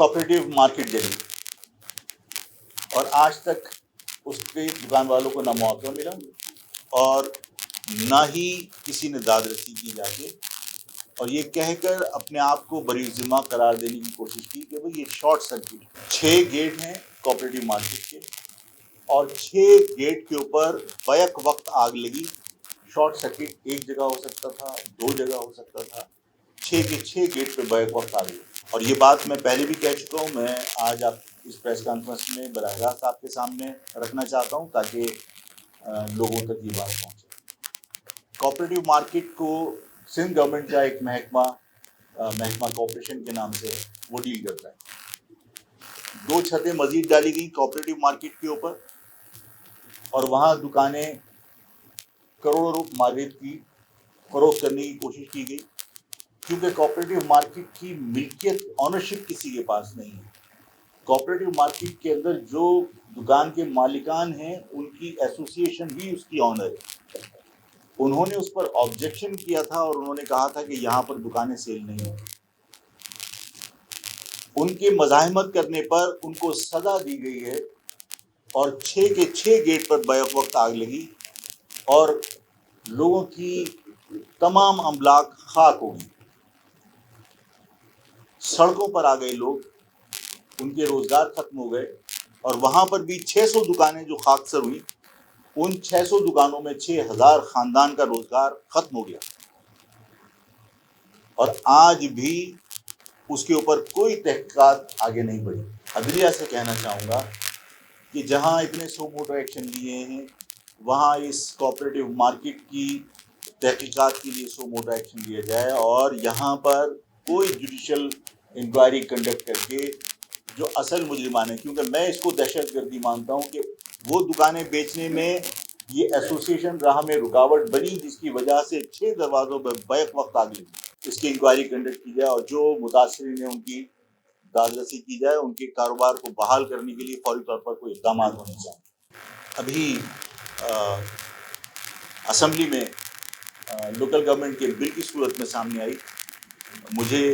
Cooperative market دلی، اور آج تک اس کے دکان والوں کو نہ معاوضہ ملا اور نہ ہی کسی نے داد رسی کی جا کے، اور یہ کہہ کر اپنے آپ کو بری ذمہ قرار دینے کی کوشش کی کہ بھئی یہ شارٹ سرکٹ 6 گیٹ ہیں کوآپریٹو مارکیٹ کے، اور 6 گیٹ کے اوپر بیک وقت آگ لگی۔ شارٹ سرکٹ ایک جگہ ہو سکتا تھا، 2 جگہ ہو سکتا تھا، 6 کے 6 گیٹ پہ بیک وقت آگ لگی۔ اور یہ بات میں پہلے بھی کہہ چکا ہوں، میں آج آپ اس پریس کانفرنس میں براہ راست آپ کے سامنے رکھنا چاہتا ہوں تاکہ لوگوں تک یہ بات پہنچے۔ کوآپریٹو مارکیٹ کو سندھ گورنمنٹ کا ایک محکمہ کوآپریشن کے نام سے وہ ڈیل کرتا ہے۔ 2 چھتیں مزید ڈالی گئی کوآپریٹو مارکیٹ کے اوپر، اور وہاں دکانیں کروڑوں مارکیٹ کی فروخت کرنے کی کوشش کی گئی، کیونکہ کوآپریٹو مارکیٹ کی ملکیت آنرشپ کسی کے پاس نہیں ہے۔ کوآپریٹو مارکیٹ کے اندر جو دکان کے مالکان ہیں ان کی ایسوسی ایشن بھی اس کی آنر ہے۔ انہوں نے اس پر آبجیکشن کیا تھا اور انہوں نے کہا تھا کہ یہاں پر دکانیں سیل نہیں ہیں۔ ان کے مزاحمت کرنے پر ان کو سزا دی گئی ہے، اور 6 کے 6 گیٹ پر بیک وقت آگ لگی اور لوگوں کی تمام املاک خاک ہو گئی۔ سڑکوں پر آ گئے لوگ، ان کے روزگار ختم ہو گئے، اور وہاں پر بھی 600 دکانیں جو خاکسر ہوئی، ان 600 دکانوں میں 6000 خاندان کا روزگار ختم ہو گیا، اور آج بھی اس کے اوپر کوئی تحقیقات آگے نہیں بڑھی۔ عدلیہ سے کہنا چاہوں گا کہ جہاں اتنے سو موٹو ایکشن لیے ہیں، وہاں اس کوآپریٹو مارکیٹ کی تحقیقات کے لیے سو موٹو ایکشن لیا جائے، اور یہاں پر کوئی جوڈیشل انکوائری کنڈکٹ کر کے جو اصل مجرمان ہیں، کیونکہ میں اس کو دہشت گردی مانتا ہوں کہ وہ دکانیں بیچنے میں یہ ایسوسی ایشن راہ میں رکاوٹ بنی، جس کی وجہ سے 6 دروازوں پر بیک وقت آگ لگی۔ اس کی انکوائری کنڈکٹ کی جائے، اور جو متاثرین ہیں ان کی داد رسی کی جائے، ان کے کاروبار کو بحال کرنے کے لیے فوری طور پر کوئی اقدامات ہونے چاہیے۔ ابھی اسمبلی میں لوکل گورنمنٹ کے بل کی صورت میں سامنے آئی، مجھے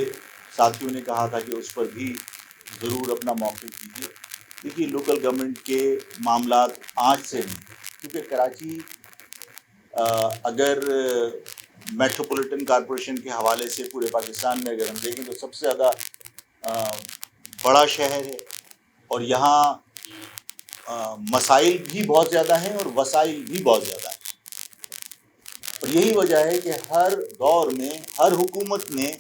ساتھیوں نے کہا تھا کہ اس پر بھی ضرور اپنا موقف دیجیے۔ دیکھیے، لوکل گورنمنٹ کے معاملات آج سے نہیں، کیونکہ کراچی اگر میٹروپولیٹن کارپوریشن کے حوالے سے پورے پاکستان میں اگر ہم دیکھیں تو سب سے زیادہ بڑا شہر ہے، اور یہاں مسائل بھی بہت زیادہ ہیں اور وسائل بھی بہت زیادہ ہیں، اور یہی وجہ ہے کہ ہر دور میں ہر حکومت نے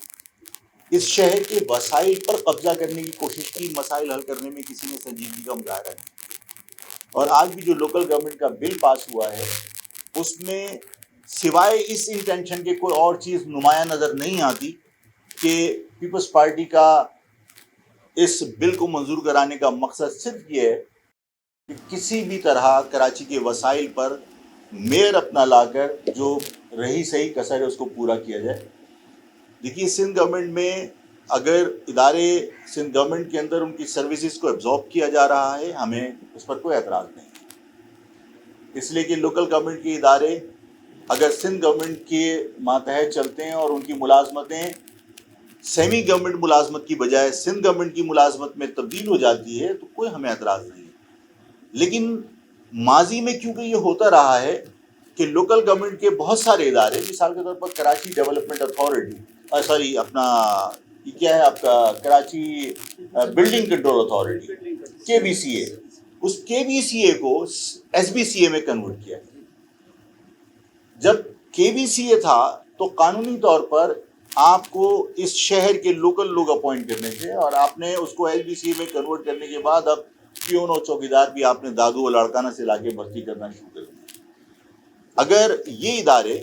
اس شہر کے وسائل پر قبضہ کرنے کی کوشش کی، مسائل حل کرنے میں کسی نے سنجیدگی کا مظاہرہ نہیں۔ اور آج بھی جو لوکل گورنمنٹ کا بل پاس ہوا ہے، اس میں سوائے اس انٹینشن کے کوئی اور چیز نمایاں نظر نہیں آتی کہ پیپلز پارٹی کا اس بل کو منظور کرانے کا مقصد صرف یہ ہے کہ کسی بھی طرح کراچی کے وسائل پر میئر اپنا لا کر جو رہی صحیح کسر ہے اس کو پورا کیا جائے۔ دیکھیے، سندھ گورنمنٹ میں اگر ادارے سندھ گورنمنٹ کے اندر ان کی سروسز کو ایبزارب کیا جا رہا ہے، ہمیں اس پر کوئی اعتراض نہیں، اس لیے کہ لوکل گورنمنٹ کے ادارے اگر سندھ گورنمنٹ کے ماتحت چلتے ہیں اور ان کی ملازمتیں سیمی گورنمنٹ ملازمت کی بجائے سندھ گورنمنٹ کی ملازمت میں تبدیل ہو جاتی ہے تو کوئی ہمیں اعتراض نہیں ہے۔ لیکن ماضی میں کیونکہ یہ ہوتا رہا ہے کہ لوکل گورنمنٹ کے بہت سارے ادارے، مثال کے طور پر کراچی ڈیولپمنٹ اتھارٹی، یہ کیا ہے آپ کا Karachi building control authority, KBCA، اس KBCA کو SBCA میں کنورٹ کیا۔ جب KBCA تھا تو قانونی طور پر آپ کو اس شہر کے لوکل لوگ اپوائنٹ کرنے تھے، اور آپ نے اس کو SBCA میں کنورٹ کرنے کے بعد اب پیون اور چوکیدار بھی آپ نے دادو و لاڑکانہ سے لا کے بھرتی کرنا شروع کر دیا۔ اگر یہ ادارے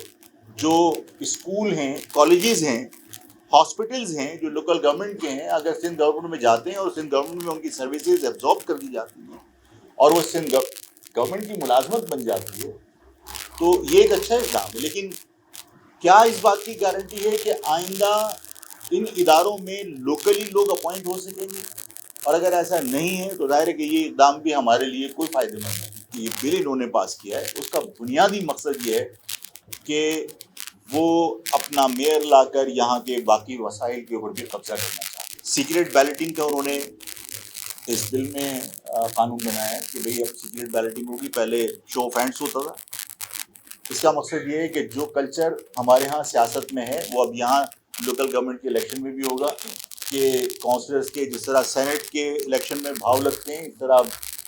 جو اسکول ہیں، کالجز ہیں، ہاسپٹلز ہیں جو لوکل گورنمنٹ کے ہیں، اگر سندھ گورنمنٹ میں جاتے ہیں اور سندھ گورنمنٹ میں ان کی سروسز ایبزارب کر دی جاتی ہیں اور وہ سندھ گورنمنٹ کی ملازمت بن جاتی ہے تو یہ ایک اچھا اقدام ہے۔ لیکن کیا اس بات کی گارنٹی ہے کہ آئندہ ان اداروں میں لوکلی لوگ اپوائنٹ ہو سکیں گے؟ اور اگر ایسا نہیں ہے تو ظاہر ہے کہ یہ اقدام بھی ہمارے لیے کوئی فائدہ مند نہیں۔ یہ بل انہوں نے پاس کیا ہے، اس کا بنیادی مقصد یہ ہے کہ وہ اپنا میئر لا کر یہاں کے باقی وسائل کے اوپر بھی قبضہ کرنا چاہتے ہیں۔ سیکریٹ بیلٹنگ کا انہوں نے اس بل میں قانون بنایا ہے کہ بھئی اب سیکریٹ بیلٹنگ ہوگی، پہلے شو آف ہینڈس ہوتا تھا. اس کا مقصد یہ ہے کہ جو کلچر ہمارے ہاں سیاست میں ہے وہ اب یہاں لوکل گورنمنٹ کے الیکشن میں بھی ہوگا، کہ کونسلرس کے جس طرح سینٹ کے الیکشن میں بھاؤ لگتے ہیں اس طرح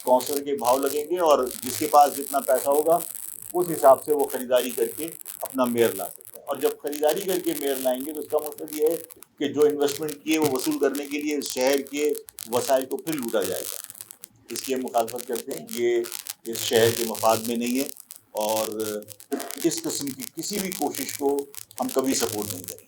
کونسلر کے بھاؤ لگیں گے، اور جس کے پاس جتنا پیسہ ہوگا اس حساب سے وہ خریداری کر کے اپنا میئر لا سکتا ہے. اور جب خریداری کر کے میئر لائیں گے تو اس کا مطلب یہ ہے کہ جو انویسٹمنٹ کیے وہ وصول کرنے کے لیے شہر کے وسائل کو پھر لوٹا جائے گا. اس کی ہم مخالفت کرتے ہیں، یہ اس شہر کے مفاد میں نہیں ہے، اور اس قسم کی کسی بھی کوشش کو ہم کبھی سپورٹ نہیں کریں.